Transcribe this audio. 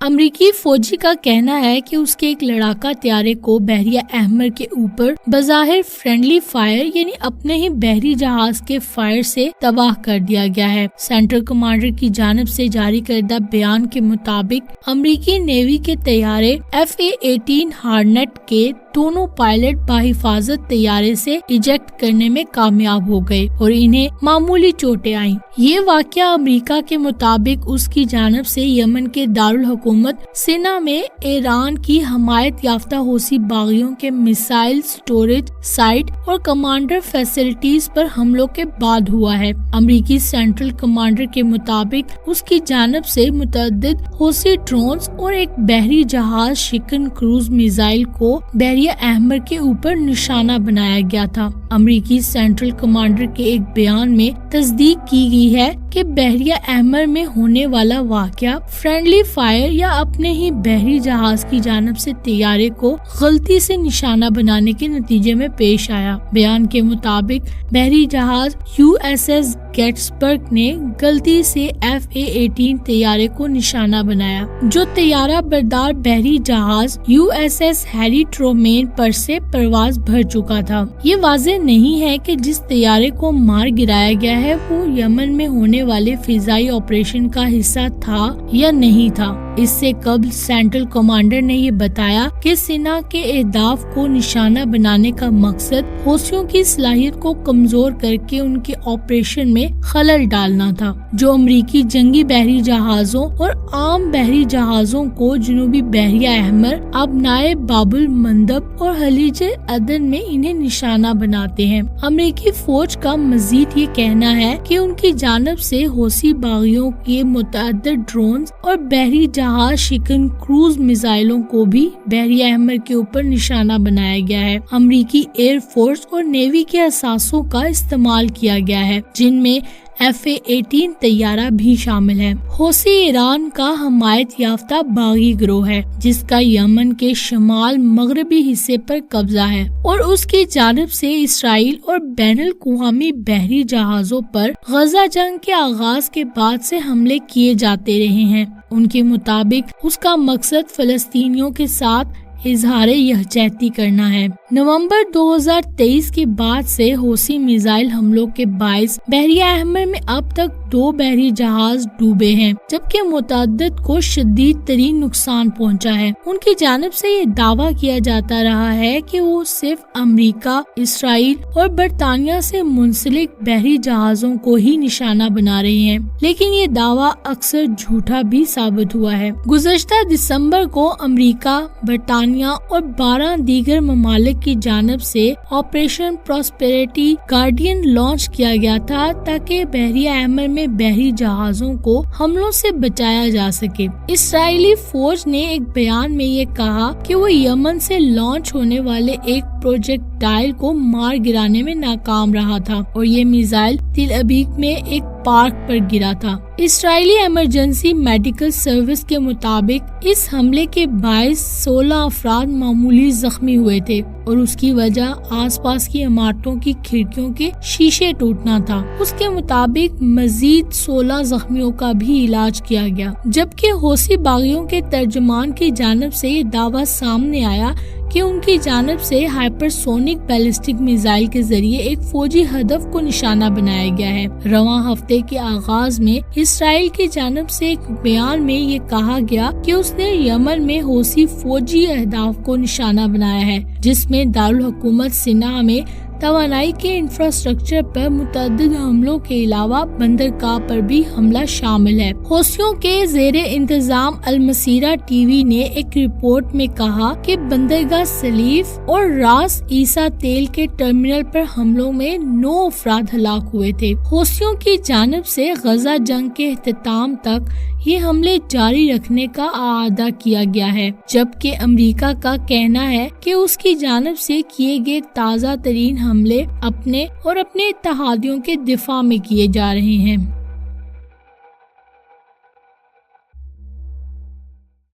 امریکی فوجی کا کہنا ہے کہ اس کے ایک لڑاکا طیارے کو بحریہ احمر کے اوپر بظاہر فرینڈلی فائر یعنی اپنے ہی بحری جہاز کے فائر سے تباہ کر دیا گیا ہے۔ سینٹرل کمانڈر کی جانب سے جاری کردہ بیان کے مطابق امریکی نیوی کے طیارے FA-18 ہارنٹ کے دونوں پائلٹ بحفاظت طیارے سے ایجیکٹ کرنے میں کامیاب ہو گئے اور انہیں معمولی چوٹیں آئیں۔ یہ واقعہ امریکہ کے مطابق اس کی جانب سے یمن کے دارالحکومت سنا میں ایران کی حمایت یافتہ حوثی باغیوں کے میسائل سٹوریج سائٹ اور کمانڈر فیسلٹیز پر حملوں کے بعد ہوا ہے۔ امریکی سینٹرل کمانڈر کے مطابق اس کی جانب سے متعدد حوثی ڈرونز اور ایک بحری جہاز شکن کروز میزائل کو بحریہ احمر کے اوپر نشانہ بنایا گیا تھا۔ امریکی سینٹرل کمانڈر کے ایک بیان میں تصدیق کی گئی ہے کہ بحریہ احمر میں ہونے والا واقعہ فرینڈلی فائر یا اپنے ہی بحری جہاز کی جانب سے طیارے کو غلطی سے نشانہ بنانے کے نتیجے میں پیش آیا۔ بیان کے مطابق بحری جہاز USS گیٹسبرگ نے غلطی سے FA-18 طیارے کو نشانہ بنایا، جو طیارہ بردار بحری جہاز USS ہیری ٹرومین پر سے پرواز بھر چکا تھا۔ یہ واضح نہیں ہے کہ جس طیارے کو مار گرایا گیا ہے وہ یمن میں ہونے والے فضائی آپریشن کا حصہ تھا یا نہیں تھا۔ اس سے قبل سینٹرل کمانڈر نے یہ بتایا کہ سنا کے اہداف کو نشانہ بنانے کا مقصد حوثیوں کی صلاحیت کو کمزور کر کے ان کے آپریشن میں خلل ڈالنا تھا، جو امریکی جنگی بحری جہازوں اور عام بحری جہازوں کو جنوبی بحریہ احمر، ابنائے باب المندب اور خلیج عدن میں انہیں نشانہ بناتے ہیں۔ امریکی فوج کا مزید یہ کہنا ہے کہ ان کی جانب سے حوثی باغیوں کے متعدد ڈرونز اور بحری جہاز شکن کروز میزائلوں کو بھی بحریہ احمر کے اوپر نشانہ بنایا گیا ہے۔ امریکی ایئر فورس اور نیوی کے اثاثوں کا استعمال کیا گیا ہے، جن میں FA-18 طیارہ بھی شامل ہے۔ حوثی ایران کا حمایت یافتہ باغی گروہ ہے جس کا یمن کے شمال مغربی حصے پر قبضہ ہے اور اس کی جانب سے اسرائیل اور بین الاقوامی بحری جہازوں پر غزہ جنگ کے آغاز کے بعد سے حملے کیے جاتے رہے ہیں۔ ان کے مطابق اس کا مقصد فلسطینیوں کے ساتھ اظہار یکجہتی کرنا ہے۔ نومبر 2023 کے بعد سے حوثی میزائل حملوں کے باعث بحریہ احمر میں اب تک 2 بحری جہاز ڈوبے ہیں، جبکہ متعدد کو شدید ترین نقصان پہنچا ہے۔ ان کی جانب سے یہ دعویٰ کیا جاتا رہا ہے کہ وہ صرف امریکہ، اسرائیل اور برطانیہ سے منسلک بحری جہازوں کو ہی نشانہ بنا رہے ہیں، لیکن یہ دعویٰ اکثر جھوٹا بھی ثابت ہوا ہے۔ گزشتہ دسمبر کو امریکہ، برطانیہ اور 12 دیگر ممالک کی جانب سے آپریشن پراسپیرٹی گارڈین لانچ کیا گیا تھا تاکہ بحریہ احمر میں بحری جہازوں کو حملوں سے بچایا جا سکے۔ اسرائیلی فوج نے ایک بیان میں یہ کہا کہ وہ یمن سے لانچ ہونے والے ایک پروجیکٹائل کو مار گرانے میں ناکام رہا تھا اور یہ میزائل تل ابیب میں ایک پارک پر گرا تھا۔ اسرائیلی ایمرجنسی میڈیکل سروس کے مطابق اس حملے کے باعث 16 افراد معمولی زخمی ہوئے تھے اور اس کی وجہ آس پاس کی عمارتوں کی کھڑکیوں کے شیشے ٹوٹنا تھا۔ اس کے مطابق مزید 16 زخمیوں کا بھی علاج کیا گیا، جبکہ حوثی باغیوں کے ترجمان کی جانب سے یہ دعویٰ سامنے آیا کہ ان کی جانب سے ہائپرسونک بیلسٹک میزائل کے ذریعے ایک فوجی ہدف کو نشانہ بنایا گیا ہے۔ رواں ہفتے کے آغاز میں اسرائیل کی جانب سے ایک بیان میں یہ کہا گیا کہ اس نے یمن میں حوثی فوجی اہداف کو نشانہ بنایا ہے، جس میں دارالحکومت سنا میں توانائی کے انفراسٹرکچر پر متعدد حملوں کے علاوہ بندرگاہ پر بھی حملہ شامل ہے۔ حوثیوں کے زیر انتظام المسیرہ ٹی وی نے ایک رپورٹ میں کہا کہ بندرگاہ سلیف اور راس عیسیٰ تیل کے ٹرمینل پر حملوں میں 9 افراد ہلاک ہوئے تھے۔ حوثیوں کی جانب سے غزہ جنگ کے اختتام تک یہ حملے جاری رکھنے کا اعادہ کیا گیا ہے، جبکہ امریکہ کا کہنا ہے کہ اس کی جانب سے کیے گئے تازہ ترین حملے اپنے اور اپنے اتحادیوں کے دفاع میں کیے جا رہے ہیں۔